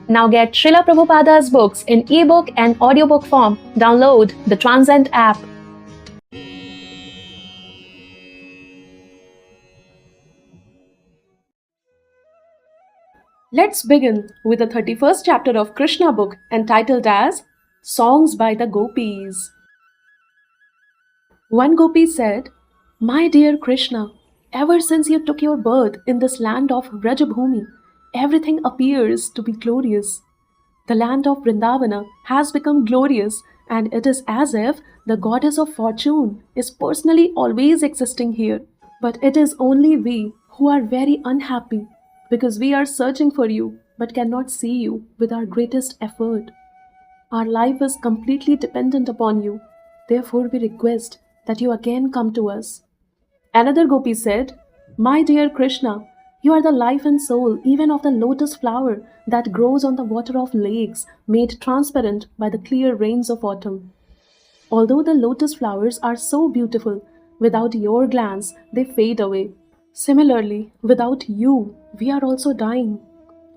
Now get Srila Prabhupada's books in ebook and audiobook form. Download the Transcend app. Let's begin with the 31st chapter of Krishna book entitled as Songs by the Gopis. One gopi said, "My dear Krishna, ever since you took your birth in this land of Vrajabhumi, everything appears to be glorious. The land of Vrindavana has become glorious, and it is as if the goddess of fortune is personally always existing here. But it is only we who are very unhappy because we are searching for you but cannot see you with our greatest effort. Our life is completely dependent upon you. Therefore, we request that you again come to us." Another gopi said, "My dear Krishna, you are the life and soul even of the lotus flower that grows on the water of lakes made transparent by the clear rains of autumn. Although the lotus flowers are so beautiful, without your glance they fade away. Similarly, without you, we are also dying.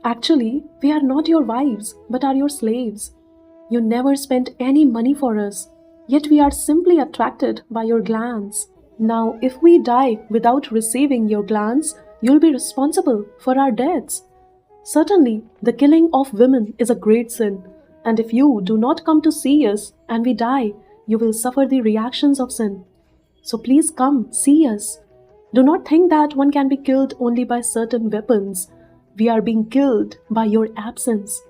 Actually, we are not your wives, but are your slaves. You never spent any money for us, yet we are simply attracted by your glance. Now, if we die without receiving your glance, you'll be responsible for our deaths. Certainly, the killing of women is a great sin, and if you do not come to see us and we die, you will suffer the reactions of sin. So please come, see us. Do not think that one can be killed only by certain weapons. We are being killed by your absence.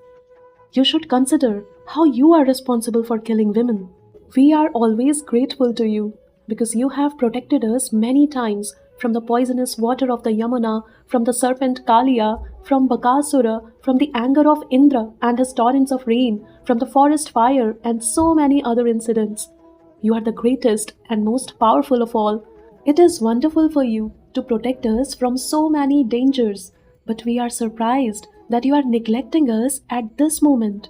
You should consider how you are responsible for killing women. We are always grateful to you because you have protected us many times from the poisonous water of the Yamuna, from the serpent Kaliya, from Bakasura, from the anger of Indra and his torrents of rain, from the forest fire, and so many other incidents. You are the greatest and most powerful of all. It is wonderful for you to protect us from so many dangers, but we are surprised that you are neglecting us at this moment.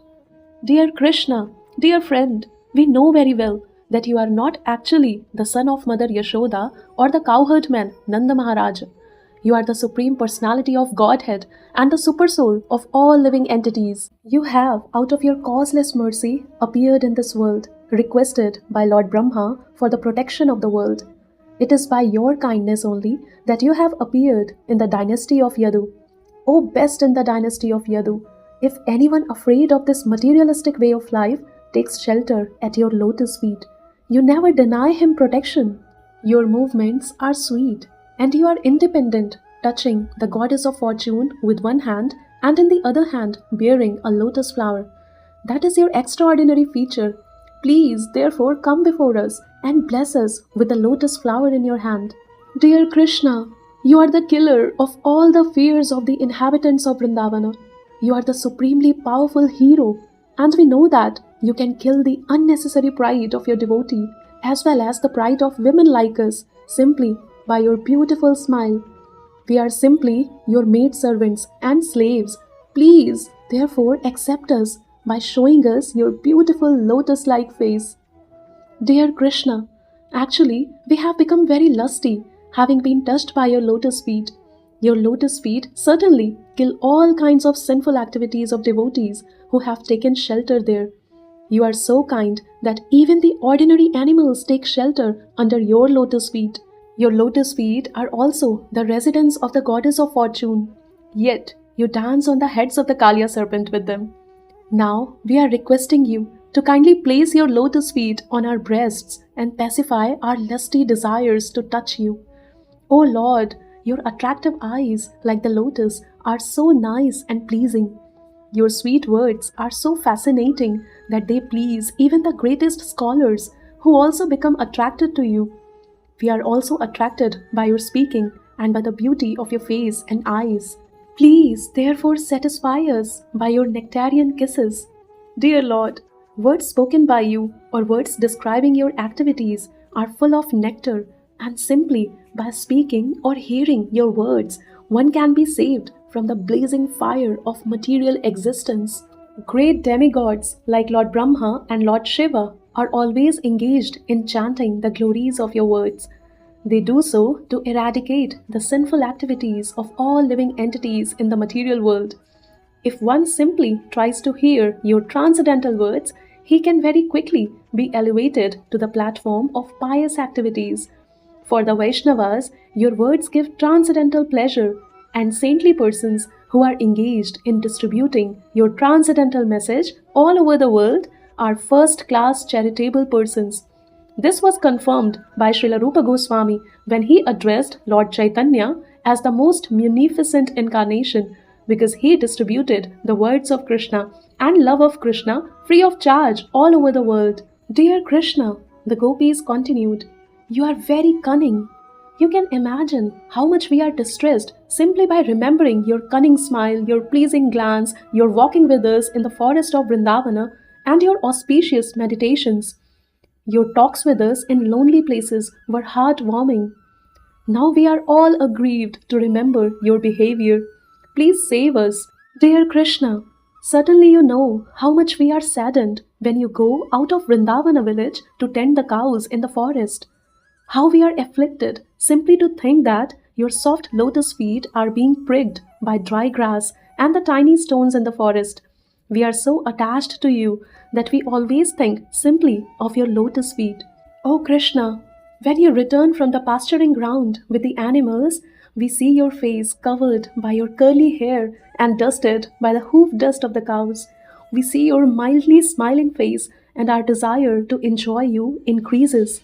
Dear Krishna, dear friend, we know very well that you are not actually the son of Mother Yashoda or the cowherd man Nanda Maharaj. You are the supreme personality of Godhead and the supersoul of all living entities. You have, out of your causeless mercy, appeared in this world, requested by Lord Brahma for the protection of the world. It is by your kindness only that you have appeared in the dynasty of Yadu. O best in the dynasty of Yadu, if anyone afraid of this materialistic way of life takes shelter at your lotus feet, you never deny him protection. Your movements are sweet, and you are independent, touching the goddess of fortune with one hand and in the other hand bearing a lotus flower. That is your extraordinary feature. Please, therefore, come before us and bless us with the lotus flower in your hand. Dear Krishna, you are the killer of all the fears of the inhabitants of Vrindavana. You are the supremely powerful hero, and we know that you can kill the unnecessary pride of your devotee as well as the pride of women like us simply by your beautiful smile. We are simply your maidservants and slaves. Please, therefore, accept us by showing us your beautiful lotus like face. Dear Krishna, actually, we have become very lusty, having been touched by your lotus feet. Your lotus feet certainly kill all kinds of sinful activities of devotees who have taken shelter there. You are so kind that even the ordinary animals take shelter under your lotus feet. Your lotus feet are also the residence of the goddess of fortune. Yet, you dance on the heads of the Kaliya serpent with them. Now, we are requesting you to kindly place your lotus feet on our breasts and pacify our lusty desires to touch you. O Lord, your attractive eyes, like the lotus, are so nice and pleasing. Your sweet words are so fascinating that they please even the greatest scholars, who also become attracted to you. We are also attracted by your speaking and by the beauty of your face and eyes. Please, therefore, satisfy us by your nectarian kisses. Dear Lord, words spoken by you or words describing your activities are full of nectar, and simply by speaking or hearing your words, one can be saved from the blazing fire of material existence. Great demigods like Lord Brahma and Lord Shiva are always engaged in chanting the glories of your words. They do so to eradicate the sinful activities of all living entities in the material world. If one simply tries to hear your transcendental words, he can very quickly be elevated to the platform of pious activities. For the Vaishnavas, your words give transcendental pleasure, and saintly persons who are engaged in distributing your transcendental message all over the world are first class charitable persons. This was confirmed by Srila Rupa Goswami when he addressed Lord Chaitanya as the most munificent incarnation because he distributed the words of Krishna and love of Krishna free of charge all over the world. Dear Krishna, the gopis continued, you are very cunning. You can imagine how much we are distressed simply by remembering your cunning smile, your pleasing glance, your walking with us in the forest of Vrindavana, and your auspicious meditations. Your talks with us in lonely places were heartwarming. Now we are all aggrieved to remember your behavior. Please save us. Dear Krishna, certainly you know how much we are saddened when you go out of Vrindavana village to tend the cows in the forest. How we are afflicted simply to think that your soft lotus feet are being pricked by dry grass and the tiny stones in the forest. We are so attached to you that we always think simply of your lotus feet. O Krishna, when you return from the pasturing ground with the animals, we see your face covered by your curly hair and dusted by the hoof dust of the cows. We see your mildly smiling face, and our desire to enjoy you increases.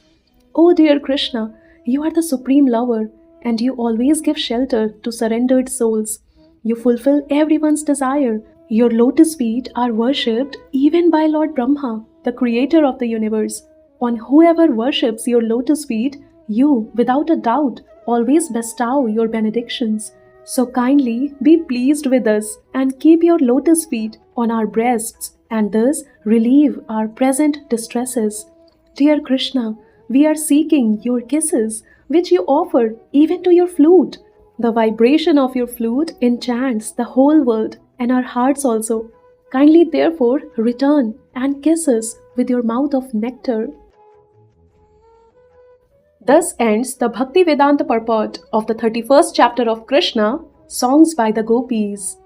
Oh dear Krishna, you are the supreme lover, and you always give shelter to surrendered souls. You fulfill everyone's desire. Your lotus feet are worshipped even by Lord Brahma, the creator of the universe. On whoever worships your lotus feet, you, without a doubt, always bestow your benedictions. So kindly be pleased with us and keep your lotus feet on our breasts and thus relieve our present distresses. Dear Krishna, we are seeking your kisses, which you offer even to your flute. The vibration of your flute enchants the whole world and our hearts also. Kindly, therefore, return and kiss us with your mouth of nectar. Thus ends the Bhakti Vedanta purport of the 31st chapter of Krishna, Songs by the Gopis.